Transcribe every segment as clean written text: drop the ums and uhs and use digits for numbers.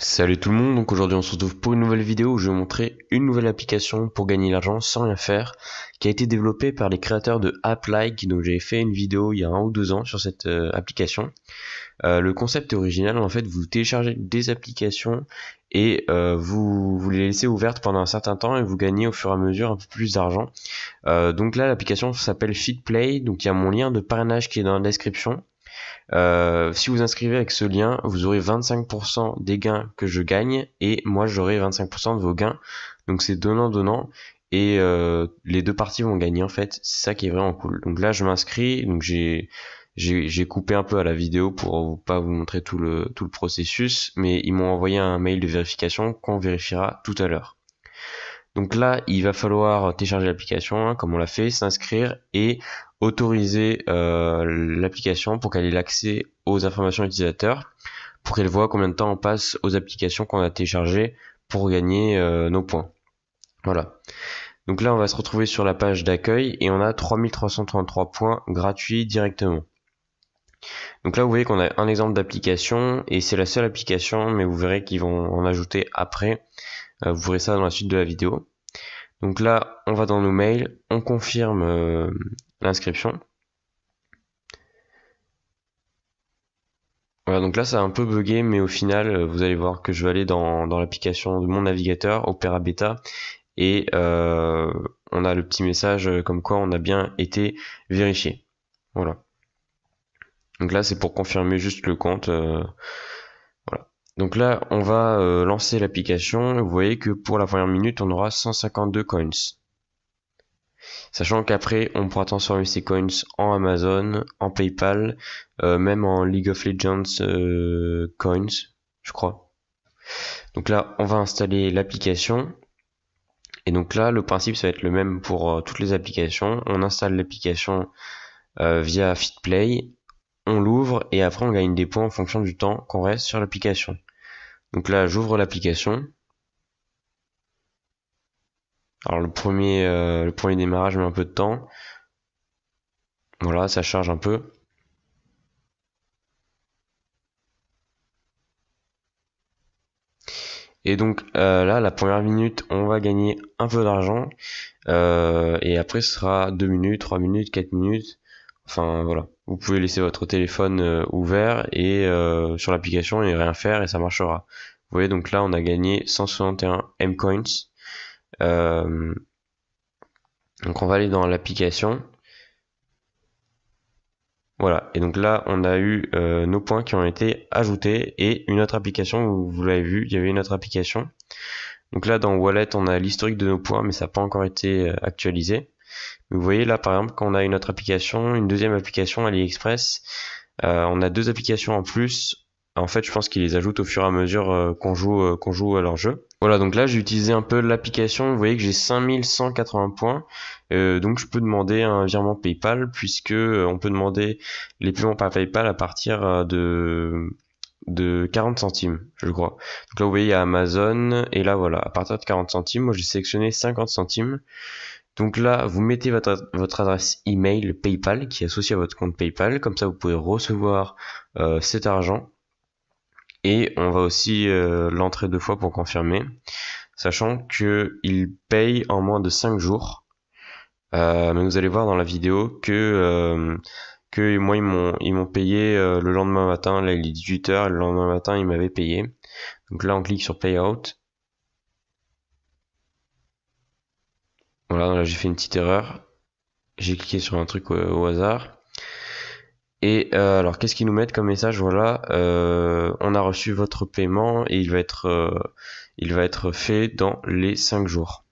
Salut tout le monde, donc aujourd'hui on se retrouve pour une nouvelle vidéo où je vais vous montrer une nouvelle application pour gagner l'argent sans rien faire, qui a été développée par les créateurs de AppLike. Donc j'ai fait une vidéo il y a 1 ou 2 ans sur cette application. Le concept est original, en fait vous téléchargez des applications et vous les laissez ouvertes pendant un certain temps et vous gagnez au fur et à mesure un peu plus d'argent. Donc là l'application s'appelle FitPlay, donc il y a mon lien de parrainage qui est dans la description. Si vous inscrivez avec ce lien, vous aurez 25% des gains que je gagne et moi j'aurai 25% de vos gains. Donc c'est donnant et les deux parties vont gagner en fait. C'est ça qui est vraiment cool. Donc là je m'inscris, donc j'ai coupé un peu à la vidéo pour pas vous montrer tout le processus, mais ils m'ont envoyé un mail de vérification qu'on vérifiera tout à l'heure. Donc là, il va falloir télécharger l'application, comme on l'a fait, s'inscrire et autoriser l'application pour qu'elle ait l'accès aux informations utilisateurs, pour qu'elle voit combien de temps on passe aux applications qu'on a téléchargées pour gagner nos points. Voilà. Donc là, on va se retrouver sur la page d'accueil et on a 3333 points gratuits directement. Donc là, vous voyez qu'on a un exemple d'application et c'est la seule application, mais vous verrez qu'ils vont en ajouter après. Vous verrez ça dans la suite de la vidéo. Donc là, on va dans nos mails, on confirme l'inscription. Voilà, donc là ça a un peu bugué, mais au final, vous allez voir que je vais aller dans l'application de mon navigateur, Opera Beta, et on a le petit message comme quoi on a bien été vérifié. Voilà. Donc là c'est pour confirmer juste le compte. Voilà. Donc là on va lancer l'application. Vous voyez que pour la première minute on aura 152 coins. Sachant qu'après on pourra transformer ces coins en Amazon, en PayPal, même en League of Legends coins, je crois. Donc là on va installer l'application. Et donc là le principe ça va être le même pour toutes les applications. On installe l'application via FitPlay, on l'ouvre et après on gagne des points en fonction du temps qu'on reste sur l'application. Donc là j'ouvre l'application. Alors le premier démarrage met un peu de temps. Voilà, ça charge un peu. Et donc là, la première minute, on va gagner un peu d'argent. Et après, ce sera 2 minutes, 3 minutes, 4 minutes. Enfin voilà. Vous pouvez laisser votre téléphone ouvert et sur l'application et rien faire et ça marchera. Vous voyez, donc là, on a gagné 161 M-Coins. Donc on va aller dans l'application. Voilà, et donc là on a eu nos points qui ont été ajoutés et une autre application, vous l'avez vu, il y avait une autre application. Donc là dans Wallet on a l'historique de nos points mais ça n'a pas encore été actualisé. Vous voyez là par exemple quand on a une autre application, une deuxième application AliExpress, on a deux applications en plus. En fait je pense qu'ils les ajoutent au fur et à mesure qu'on joue à leur jeu. Voilà, donc là j'ai utilisé un peu l'application, vous voyez que j'ai 5180 points, donc je peux demander un virement PayPal puisque on peut demander les paiements par PayPal à partir de 40 centimes, je crois. Donc là vous voyez il y a Amazon et là voilà, à partir de 40 centimes, moi j'ai sélectionné 50 centimes. Donc là vous mettez votre adresse email PayPal qui est associée à votre compte PayPal, comme ça vous pouvez recevoir cet argent. Et on va aussi l'entrer 2 fois pour confirmer, sachant qu'il paye en moins de 5 jours. Mais vous allez voir dans la vidéo que moi ils m'ont payé le lendemain matin. Là il est 18h, le lendemain matin ils m'avaient payé. Donc là on clique sur Payout. Voilà, là j'ai fait une petite erreur. J'ai cliqué sur un truc au hasard. Et alors qu'est-ce qu'ils nous mettent comme message? Voilà, on a reçu votre paiement et il va être fait dans les 5 jours.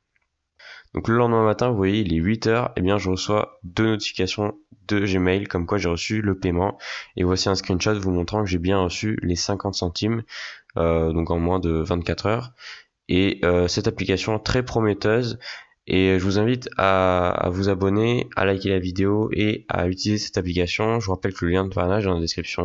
Donc le lendemain matin, vous voyez, il est 8h, et bien je reçois 2 notifications de Gmail comme quoi j'ai reçu le paiement. Et voici un screenshot vous montrant que j'ai bien reçu les 50 centimes, donc en moins de 24 heures. Et cette application très prometteuse. Et je vous invite à vous abonner, à liker la vidéo et à utiliser cette application. Je vous rappelle que le lien de parrainage est dans la description.